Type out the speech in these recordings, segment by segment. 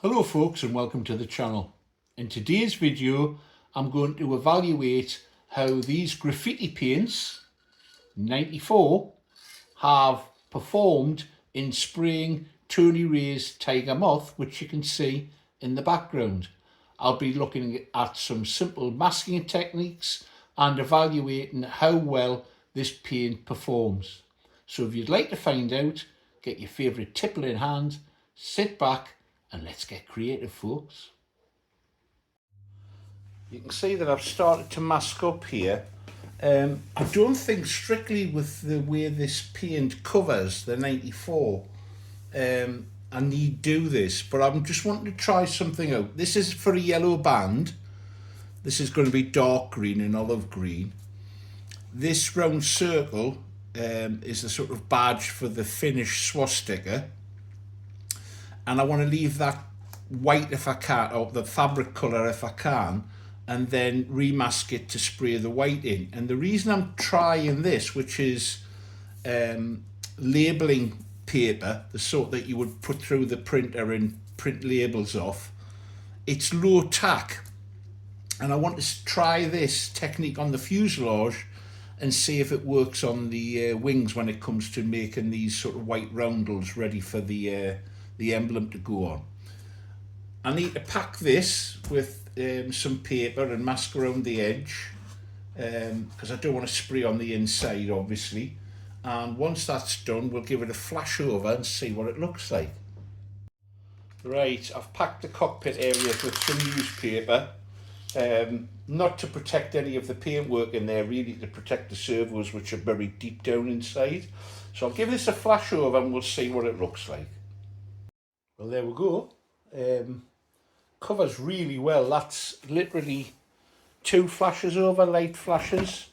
Hello folks and welcome to the channel. In today's video I'm going to evaluate how these graffiti paints 94 have performed in spraying Tony Ray's Tiger Moth, which you can see in the background. I'll be looking at some simple masking techniques and evaluating how well this paint performs. So if you'd like to find out, get your favourite tipple in hand, sit back and let's get creative, folks. You can see that I've started to mask up here. I don't think strictly with the way this paint covers the 94 I need do this, but I'm just wanting to try something out. This is for a yellow band. This is going to be dark green and olive green. This round circle is the sort of badge for the Finnish swastika. And I want to leave that white if I can, or the fabric colour if I can, and then remask it to spray the white in. And the reason I'm trying this, which is labelling paper, the sort that you would put through the printer and print labels off, it's low tack. And I want to try this technique on the fuselage and see if it works on the wings when it comes to making these sort of white roundels ready for the emblem to go on. I need to pack this with some paper and mask around the edge because I don't want to spray on the inside, obviously. And once that's done, we'll give it a flash over and see what it looks like. Right, I've packed the cockpit area with some newspaper, not to protect any of the paintwork in there, really to protect the servos, which are buried deep down inside. So I'll give this a flash over and we'll see what it looks like. Well, there we go. Covers really well. That's literally 2 flashes over, light flashes.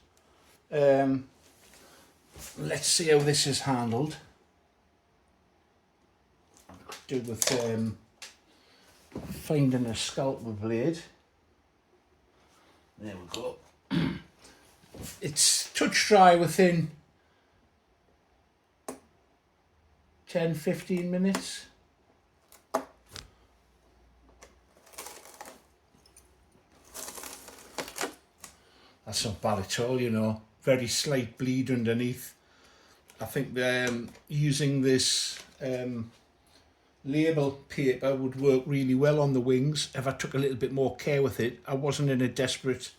Let's see how this is handled. Do with finding a scalpel blade. There we go. It's touch dry within 10-15 minutes. That's not bad at all, you know. Very slight bleed underneath. I think using this label paper would work really well on the wings if I took a little bit more care with it. I wasn't in a desperate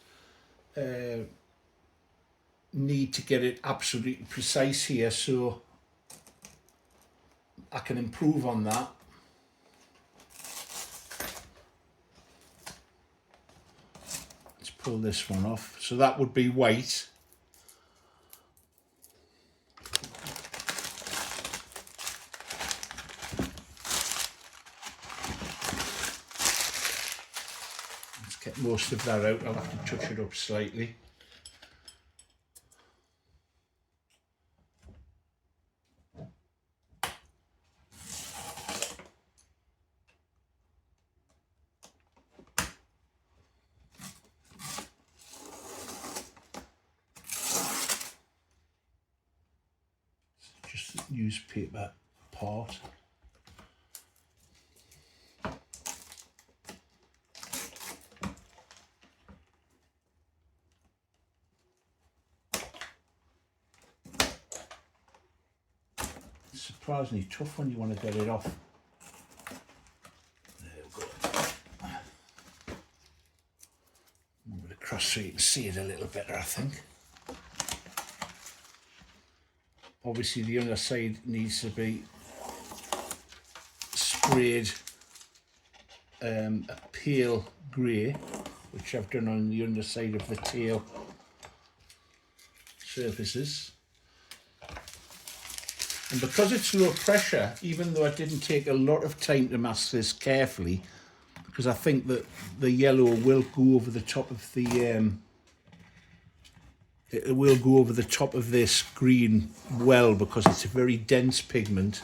need to get it absolutely precise here, so I can improve on that. Pull this one off, so that would be white. Let's get most of that out. I'll have to touch it up slightly. Newspaper part. It's surprisingly tough when you want to get it off. There we go. Move it across so you can see it a little better, I think. Obviously the underside needs to be sprayed a pale grey, which I've done on the underside of the tail surfaces. And because it's low pressure, even though I didn't take a lot of time to mask this carefully, because I think that the yellow will go over the top of the it will go over the top of this green well, because it's a very dense pigment.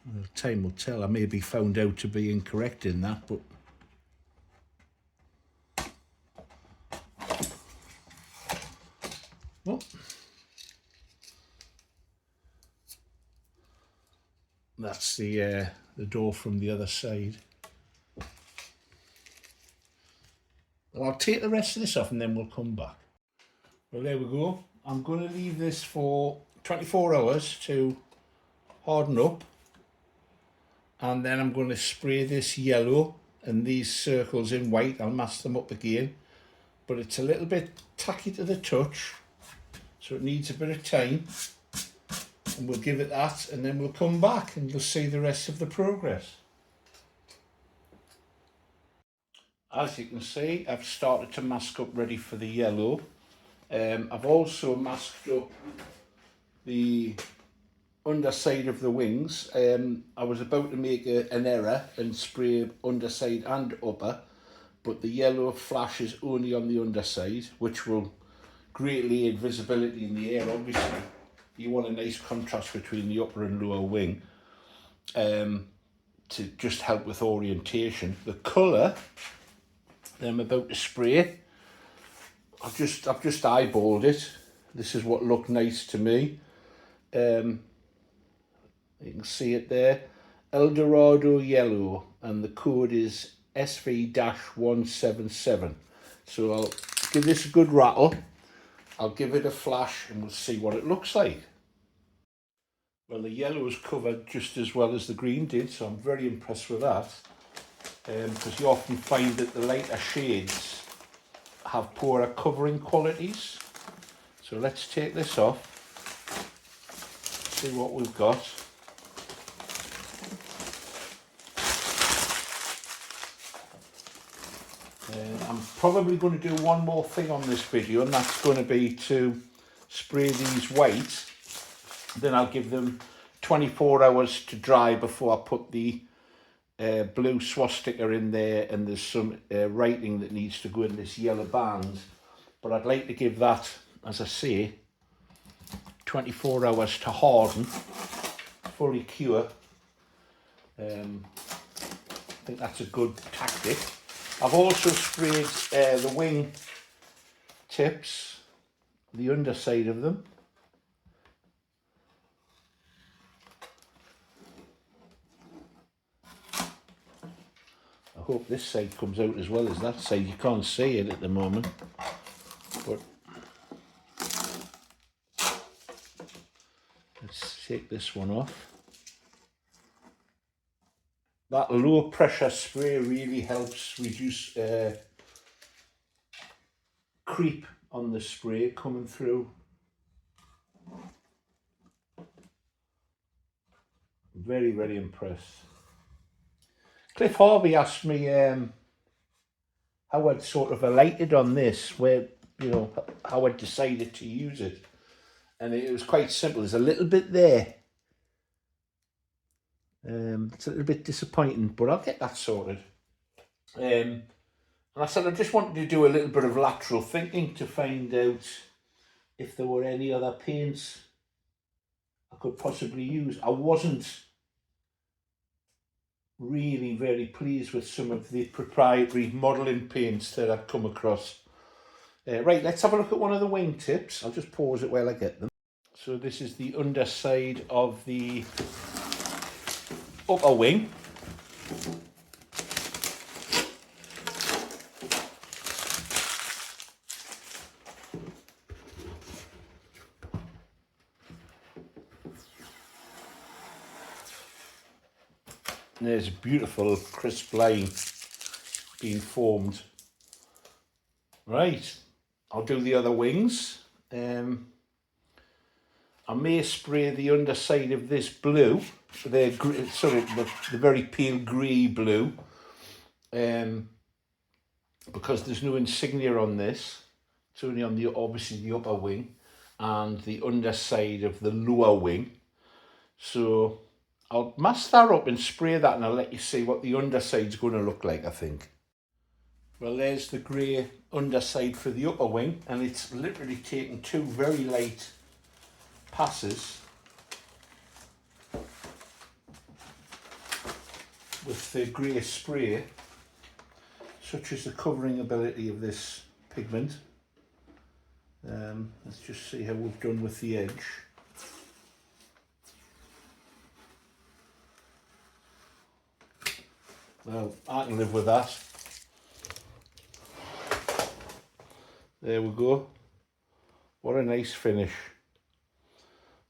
Well, time will tell. I may be found out to be incorrect in that, but well, that's the the door from the other side. Well, I'll take the rest of this off and then we'll come back. Well, there we go. I'm going to leave this for 24 hours to harden up, and then I'm going to spray this yellow and these circles in white. I'll mask them up again, but it's a little bit tacky to the touch, so it needs a bit of time, and we'll give it that, and then we'll come back and you'll see the rest of the progress. As you can see, I've started to mask up ready for the yellow. I've also masked up the underside of the wings. I was about to make an error and spray underside and upper, but the yellow flashes only on the underside, which will greatly aid visibility in the air. Obviously, you want a nice contrast between the upper and lower wing to just help with orientation. The colour I'm about to spray, I've just eyeballed it. This is what looked nice to me. You can see it there, Eldorado Yellow, and the code is SV-177. So I'll give this a good rattle, I'll give it a flash, and we'll see what it looks like. Well, the yellow is covered just as well as the green did, so I'm very impressed with that, because you often find that the lighter shades have poorer covering qualities. So let's take this off, see what we've got. I'm probably going to do one more thing on this video, and that's going to be to spray these white. Then I'll give them 24 hours to dry before I put the blue swastika in there, and there's some writing that needs to go in this yellow band, but I'd like to give that, as I say, 24 hours to harden, fully cure. I think that's a good tactic. I've also sprayed the wing tips, the underside of them. I hope this side comes out as well as that side. You can't see it at the moment, but let's take this one off. That low pressure spray really helps reduce creep on the spray coming through. Very, very impressed. Cliff Harvey asked me how I'd sort of alighted on this, where, you know, how I decided to use it. And it was quite simple. There's a little bit there. It's a little bit disappointing, but I'll get that sorted. And I said I just wanted to do a little bit of lateral thinking to find out if there were any other paints I could possibly use. I wasn't really very pleased with some of the proprietary modelling paints that I've come across. Right, let's have a look at one of the wing tips. I'll just pause it while I get them. So this is the underside of the upper wing. There's a beautiful crisp line being formed. Right, I'll do the other wings. I may spray the underside of this blue, the very pale grey blue, because there's no insignia on this. It's only on the, obviously, the upper wing and the underside of the lower wing. So I'll mask that up and spray that, and I'll let you see what the underside's going to look like, I think. Well, there's the grey underside for the upper wing, and it's literally taken two very light passes with the grey spray, such as the covering ability of this pigment. Let's just see how we've done with the edge. Well, I can live with that. There we go. What a nice finish.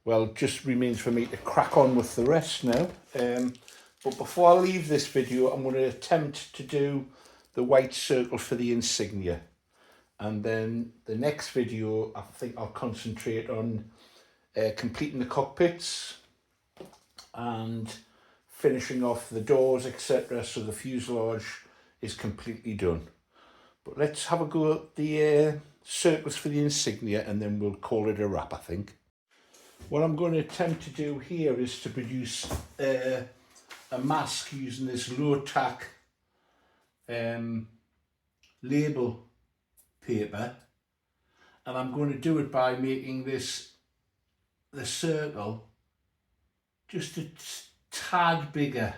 Well, it just remains for me to crack on with the rest now. But before I leave this video, I'm going to attempt to do the white circle for the insignia. And then the next video, I think I'll concentrate on completing the cockpits and finishing off the doors, etc. So the fuselage is completely done. But let's have a go at the circles for the insignia and then we'll call it a wrap, I think. What I'm going to attempt to do here is to produce a mask using this low tack label paper, and I'm going to do it by making the circle just a tad bigger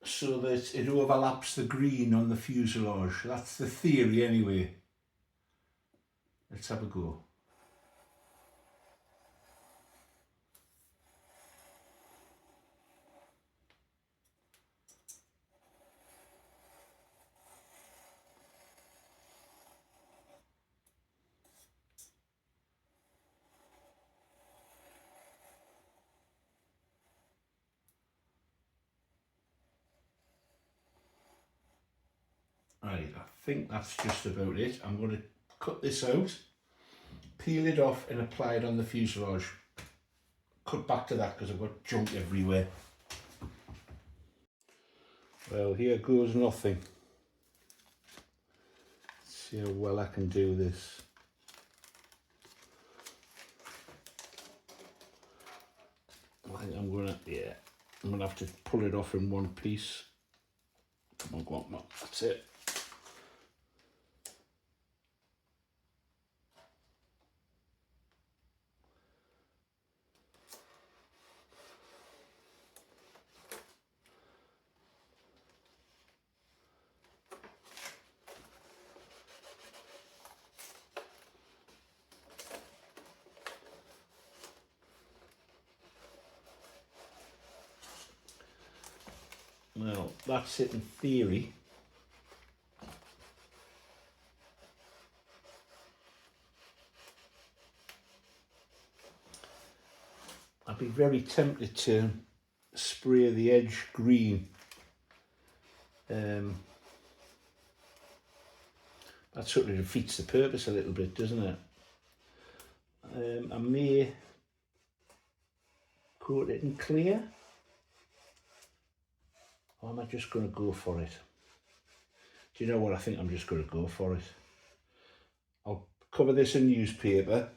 so that it overlaps the green on the fuselage. That's the theory anyway. Let's have a go. Right, I think that's just about it. I'm going to cut this out, peel it off and apply it on the fuselage. Cut back to that because I've got junk everywhere. Well, here goes nothing. Let's see how well I can do this. I think I'm gonna have to pull it off in one piece. Come on, go on, that's it. Well, that's it in theory. I'd be very tempted to spray the edge green. That sort of defeats the purpose a little bit, doesn't it? I may coat it in clear. Or am I just going to go for it? Do you know what? I think I'm just going to go for it. I'll cover this in newspaper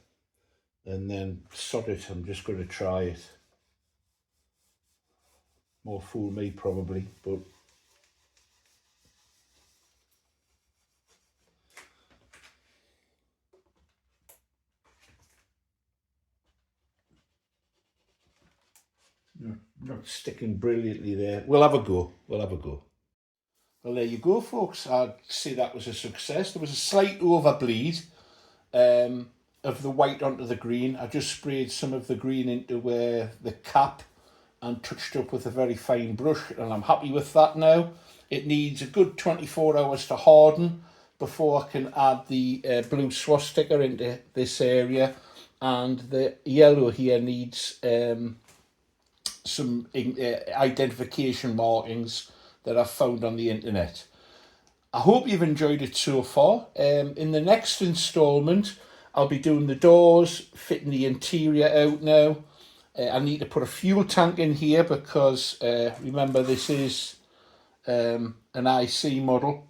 and then sod it. I'm just going to try it. More fool me probably, but not sticking brilliantly there. We'll have a go. We'll have a go. Well, there you go, folks. I'd say that was a success. There was a slight overbleed of the white onto the green. I just sprayed some of the green into the cap and touched up with a very fine brush, and I'm happy with that now. It needs a good 24 hours to harden before I can add the blue swastika into this area, and the yellow here needs some identification markings that I've found on the internet. I hope you've enjoyed it so far. In the next installment, I'll be doing the doors, fitting the interior out now. I need to put a fuel tank in here because remember this is an IC model.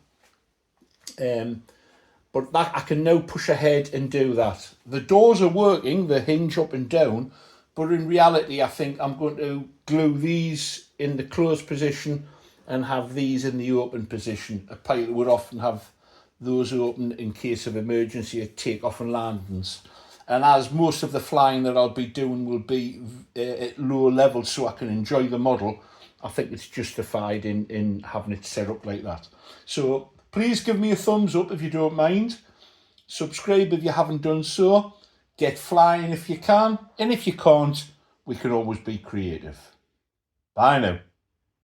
But that I can now push ahead and do that. The doors are working, the hinge up and down, but in reality I think I'm going to glue these in the closed position and have these in the open position. A pilot would often have those open in case of emergency at takeoff and landings. And as most of the flying that I'll be doing will be at lower levels so I can enjoy the model, I think it's justified in having it set up like that. So please give me a thumbs up if you don't mind. Subscribe if you haven't done so. Get flying if you can. And if you can't, we can always be creative. Bye now.